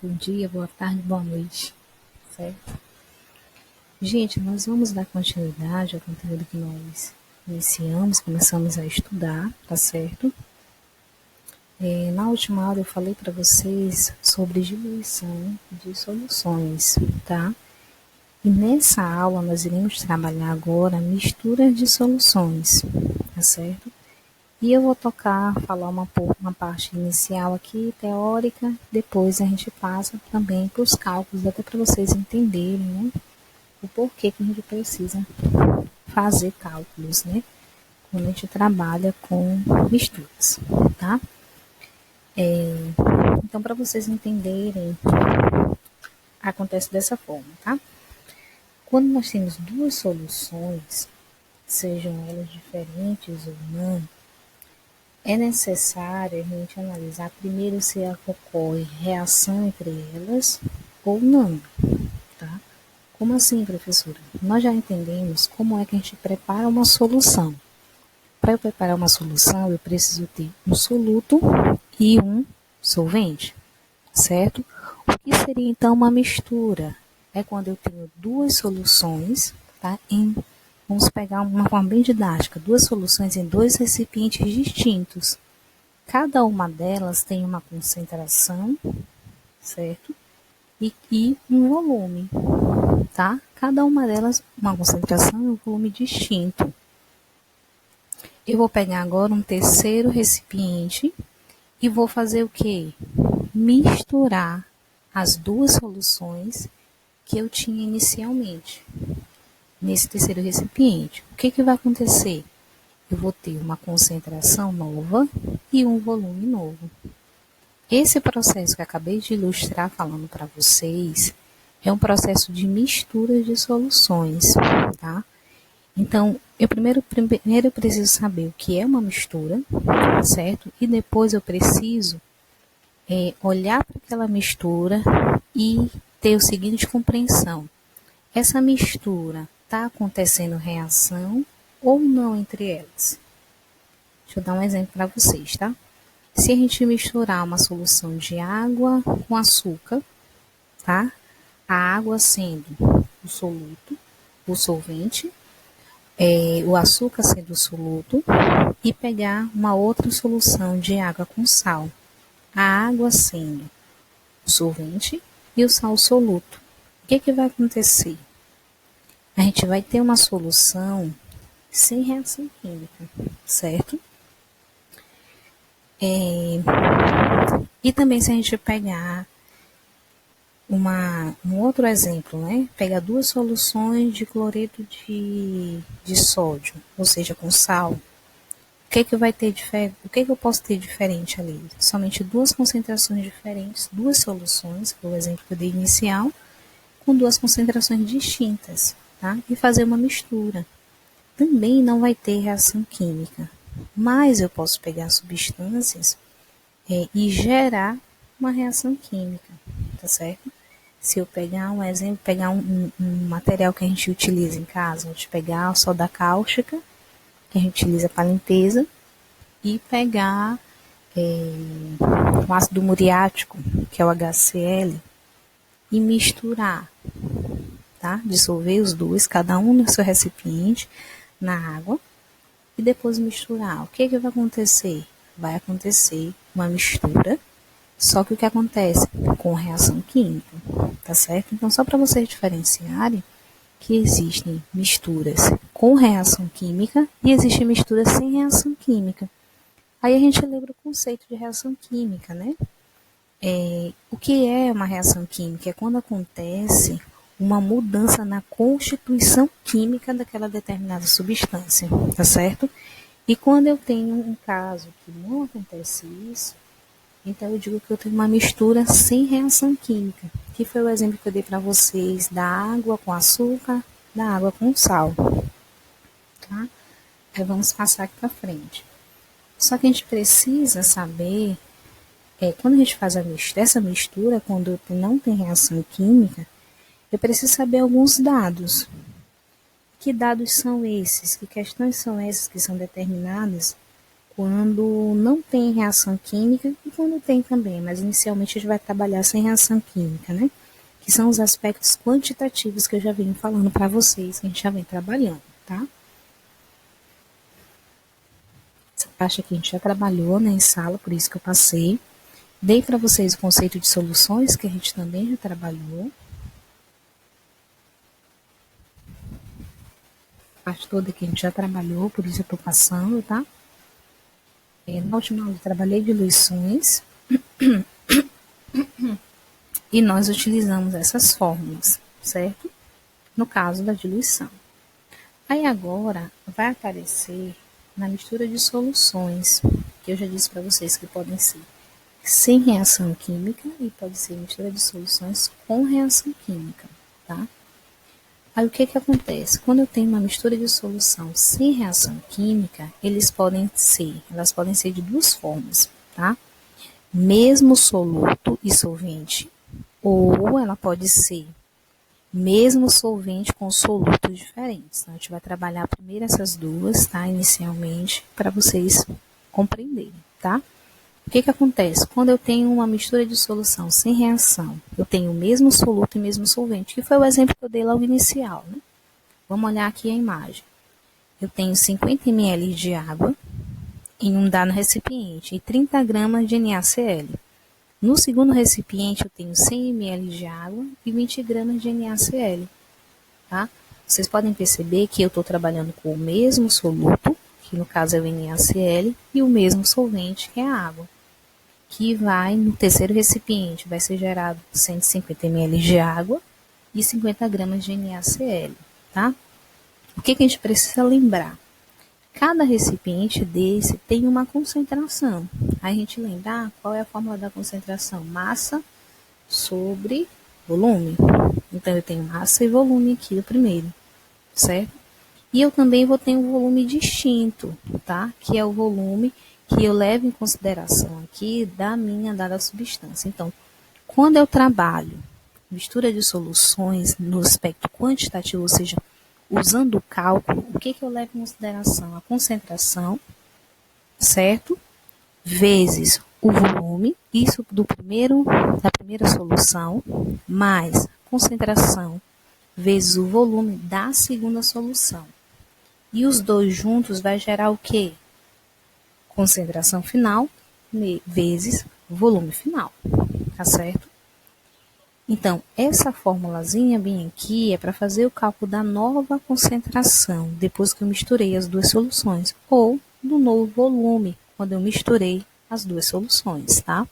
bom dia, boa tarde, boa noite, certo? Gente, nós vamos dar continuidade ao conteúdo que nós começamos a estudar, tá certo? Na última aula eu falei para vocês sobre diluição de soluções, tá? E nessa aula nós iremos trabalhar agora mistura de soluções, tá certo? E eu vou falar uma parte inicial aqui, teórica, depois a gente passa também para os cálculos, até para vocês entenderem, né, o porquê que a gente precisa fazer cálculos, né, quando a gente trabalha com misturas, tá? Então, para vocês entenderem, acontece dessa forma, tá? Quando nós temos duas soluções, sejam elas diferentes ou não, é necessário a gente analisar primeiro se ocorre reação entre elas ou não, tá? Como assim, professora? Nós já entendemos como é que a gente prepara uma solução. Para eu preparar uma solução, eu preciso ter um soluto e um solvente, certo? O que seria então uma mistura? É quando eu tenho duas soluções, tá? Vamos pegar uma forma bem didática, duas soluções em dois recipientes distintos. Cada uma delas tem uma concentração, certo? E um volume, tá? Cada uma delas uma concentração e um volume distinto. Eu vou pegar agora um terceiro recipiente e vou fazer o quê? Misturar as duas soluções que eu tinha inicialmente nesse terceiro recipiente. O que vai acontecer? Eu vou ter uma concentração nova e um volume novo. Esse processo que eu acabei de ilustrar falando para vocês é um processo de mistura de soluções, tá? Então, primeiro eu preciso saber o que é uma mistura, certo? E depois eu preciso olhar para aquela mistura e ter o seguinte compreensão. Essa mistura está acontecendo reação ou não entre elas? Deixa eu dar um exemplo para vocês, tá? Se a gente misturar uma solução de água com açúcar, tá? A água sendo o soluto, o solvente, o açúcar sendo o soluto, e pegar uma outra solução de água com sal. A água sendo o solvente e o sal soluto. O que vai acontecer? A gente vai ter uma solução sem reação química, certo? E também se a gente pegar um outro exemplo, né? Pegar duas soluções de cloreto de sódio, ou seja, com sal. O que vai ter diferente? O que eu posso ter diferente ali? Somente duas concentrações diferentes, duas soluções, foi o exemplo que eu dei inicial, com duas concentrações distintas, tá? E fazer uma mistura. Também não vai ter reação química, mas eu posso pegar substâncias e gerar uma reação química, tá certo? Se eu pegar um exemplo, pegar um material que a gente utiliza em casa, a gente pegar a soda cáustica, que a gente utiliza para limpeza, e pegar o ácido muriático, que é o HCl, e misturar, tá? Dissolver os dois, cada um no seu recipiente, na água, e depois misturar. O que vai acontecer? Vai acontecer uma mistura, só que o que acontece? Com reação química, tá certo? Então, só para vocês diferenciarem que existem misturas com reação química e existem misturas sem reação química. Aí a gente lembra o conceito de reação química, né? O que é uma reação química? É quando acontece uma mudança na constituição química daquela determinada substância, tá certo? E quando eu tenho um caso que não acontece isso, então eu digo que eu tenho uma mistura sem reação química, que foi o exemplo que eu dei para vocês da água com açúcar, da água com sal, tá? Aí vamos passar aqui para frente. Só que a gente precisa saber, quando a gente faz essa mistura, quando não tem reação química, eu preciso saber alguns dados. Que dados são esses? Que questões são essas que são determinadas quando não tem reação química e quando tem também, mas inicialmente a gente vai trabalhar sem reação química, né? Que são os aspectos quantitativos que eu já venho falando para vocês, que a gente já vem trabalhando, tá? Essa parte aqui a gente já trabalhou, né, em sala, por isso que eu passei. Dei para vocês o conceito de soluções, que a gente também já trabalhou. A parte toda que a gente já trabalhou, por isso eu estou passando, tá? Na última aula eu trabalhei diluições e nós utilizamos essas fórmulas, certo? No caso da diluição. Aí agora vai aparecer na mistura de soluções, que eu já disse para vocês que podem ser sem reação química e pode ser mistura de soluções com reação química, tá? Aí o que acontece? Quando eu tenho uma mistura de solução sem reação química, elas podem ser de duas formas, tá? Mesmo soluto e solvente, ou ela pode ser mesmo solvente com solutos diferentes. Então, a gente vai trabalhar primeiro essas duas, tá? Inicialmente, para vocês compreenderem, tá? O que acontece? Quando eu tenho uma mistura de solução sem reação, eu tenho o mesmo soluto e mesmo solvente, que foi o exemplo que eu dei logo inicial, né? Vamos olhar aqui a imagem. Eu tenho 50 ml de água em um dado recipiente e 30 gramas de NaCl. No segundo recipiente, eu tenho 100 ml de água e 20 gramas de NaCl. Tá? Vocês podem perceber que eu estou trabalhando com o mesmo soluto, que no caso é o NaCl, e o mesmo solvente, que é a água, que vai no terceiro recipiente, vai ser gerado 150 ml de água e 50 gramas de NaCl. Tá? O que a gente precisa lembrar? Cada recipiente desse tem uma concentração. A gente lembrar qual é a fórmula da concentração? Massa sobre volume. Então, eu tenho massa e volume aqui do primeiro, certo? E eu também vou ter um volume distinto, tá? Que é o volume que eu levo em consideração aqui da minha dada substância. Então, quando eu trabalho mistura de soluções no aspecto quantitativo, ou seja, usando o cálculo, o que eu levo em consideração? A concentração, certo? Vezes o volume, isso da primeira solução, mais concentração vezes o volume da segunda solução. E os dois juntos vai gerar o quê? Concentração final vezes volume final, tá certo? Então, essa formulazinha bem aqui é para fazer o cálculo da nova concentração, depois que eu misturei as duas soluções, ou do novo volume, quando eu misturei as duas soluções, tá?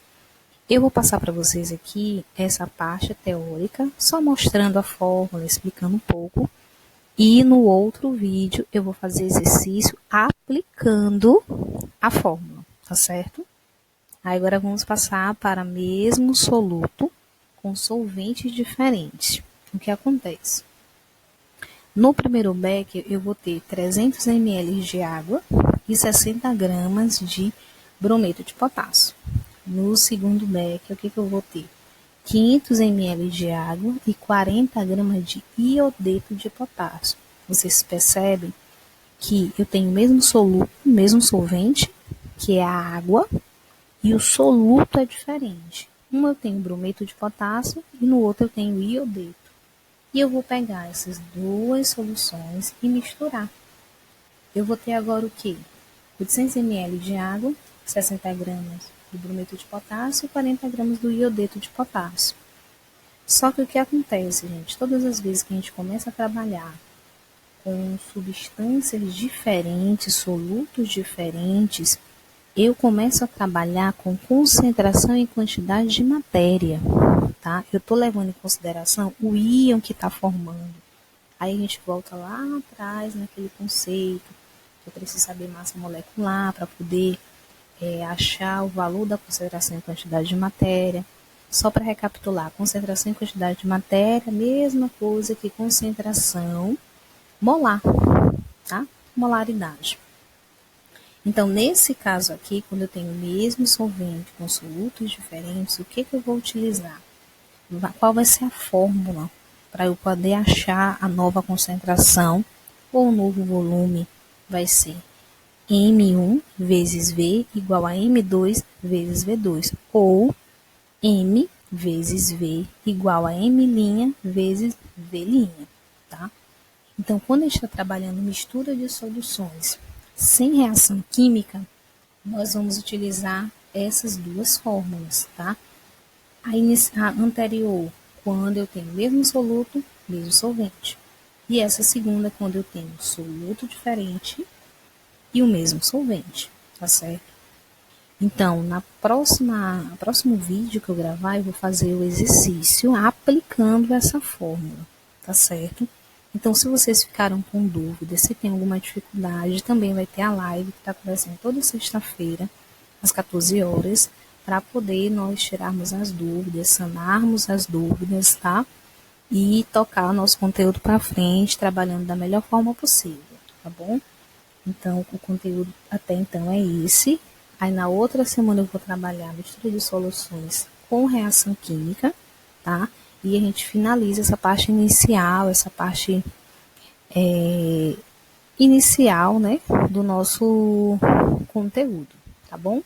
Eu vou passar para vocês aqui essa parte teórica, só mostrando a fórmula, explicando um pouco, e no outro vídeo eu vou fazer exercício aplicando a fórmula, tá certo? Aí agora vamos passar para mesmo soluto, com solventes diferentes. O que acontece? No primeiro becker, eu vou ter 300 ml de água e 60 gramas de brometo de potássio. No segundo becker, o que eu vou ter? 500 ml de água e 40 gramas de iodeto de potássio. Vocês percebem que eu tenho o mesmo soluto, o mesmo solvente, que é a água, e o soluto é diferente. Um eu tenho brometo de potássio e no outro eu tenho iodeto. E eu vou pegar essas duas soluções e misturar. Eu vou ter agora o quê? 800 ml de água, 60 gramas de brometo de potássio e 40 gramas do iodeto de potássio. Só que o que acontece, gente? Todas as vezes que a gente começa a trabalhar com substâncias diferentes, solutos diferentes, eu começo a trabalhar com concentração e quantidade de matéria, tá? Eu estou levando em consideração o íon que está formando. Aí a gente volta lá atrás naquele conceito, que eu preciso saber massa molecular para poder achar o valor da concentração e quantidade de matéria. Só para recapitular, concentração e quantidade de matéria, mesma coisa que concentração molar, tá? Molaridade. Então, nesse caso aqui, quando eu tenho o mesmo solvente com solutos diferentes, o que eu vou utilizar? Qual vai ser a fórmula para eu poder achar a nova concentração ou o novo volume? Vai ser M1 vezes V igual a M2 vezes V2, ou M vezes V igual a M' vezes V', tá? Então, quando a gente está trabalhando mistura de soluções sem reação química, nós vamos utilizar essas duas fórmulas, tá? A anterior, quando eu tenho mesmo soluto, mesmo solvente. E essa segunda, quando eu tenho soluto diferente e o mesmo solvente, tá certo? Então, no próximo vídeo que eu gravar, eu vou fazer o exercício aplicando essa fórmula, tá certo? Então, se vocês ficaram com dúvidas, se tem alguma dificuldade, também vai ter a live que está acontecendo toda sexta-feira, às 14 horas, para poder nós tirarmos as dúvidas, sanarmos as dúvidas, tá? E tocar o nosso conteúdo para frente, trabalhando da melhor forma possível, tá bom? Então, o conteúdo até então é esse. Aí na outra semana eu vou trabalhar a mistura de soluções com reação química, tá? E a gente finaliza essa parte inicial, essa parte inicial, né, do nosso conteúdo, tá bom?